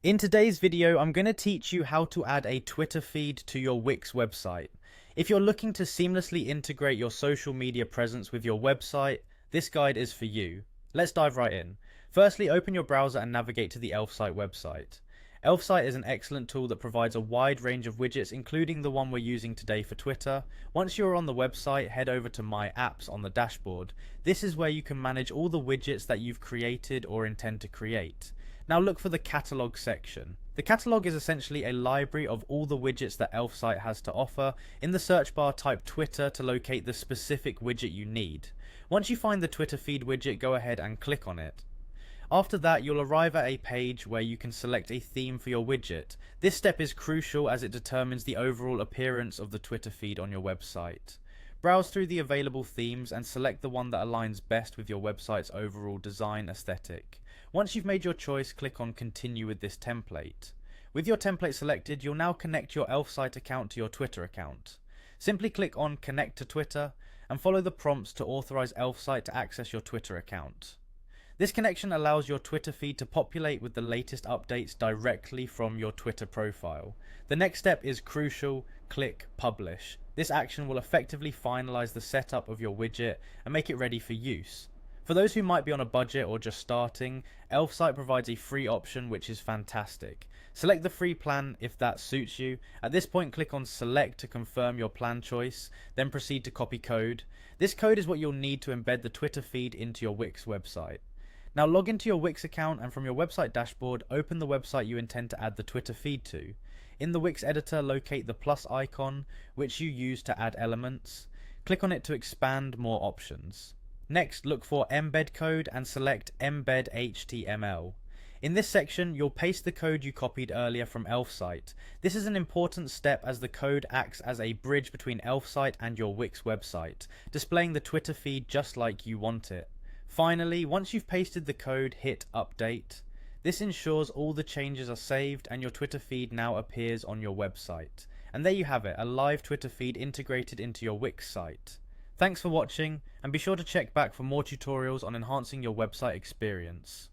In today's video, I'm going to teach you how to add a Twitter feed to your Wix website. If you're looking to seamlessly integrate your social media presence with your website, this guide is for you. Let's dive right in. Firstly, open your browser and navigate to the Elfsight website. Elfsight is an excellent tool that provides a wide range of widgets, including the one we're using today for Twitter. Once you're on the website, head over to My Apps on the dashboard. This is where you can manage all the widgets that you've created or intend to create. Now look for the catalog section. The catalog is essentially a library of all the widgets that Elfsight has to offer. In the search bar, type Twitter to locate the specific widget you need. Once you find the Twitter feed widget, go ahead and click on it. After that, you'll arrive at a page where you can select a theme for your widget. This step is crucial as it determines the overall appearance of the Twitter feed on your website. Browse through the available themes and select the one that aligns best with your website's overall design aesthetic. Once you've made your choice, click on Continue with this template. With your template selected, you'll now connect your Elfsight account to your Twitter account. Simply click on Connect to Twitter and follow the prompts to authorize Elfsight to access your Twitter account. This connection allows your Twitter feed to populate with the latest updates directly from your Twitter profile. The next step is crucial: click Publish. This action will effectively finalize the setup of your widget and make it ready for use. For those who might be on a budget or just starting, Elfsight provides a free option which is fantastic. Select the free plan if that suits you. At this point, click on Select to confirm your plan choice, then proceed to copy code. This code is what you'll need to embed the Twitter feed into your Wix website. Now log into your Wix account and from your website dashboard, open the website you intend to add the Twitter feed to. In the Wix editor, locate the plus icon, which you use to add elements. Click on it to expand more options. Next, look for Embed Code and select Embed HTML. In this section, you'll paste the code you copied earlier from Elfsight. This is an important step as the code acts as a bridge between Elfsight and your Wix website, displaying the Twitter feed just like you want it. Finally, once you've pasted the code, hit Update. This ensures all the changes are saved and your Twitter feed now appears on your website. And there you have it, a live Twitter feed integrated into your Wix site. Thanks for watching, and be sure to check back for more tutorials on enhancing your website experience.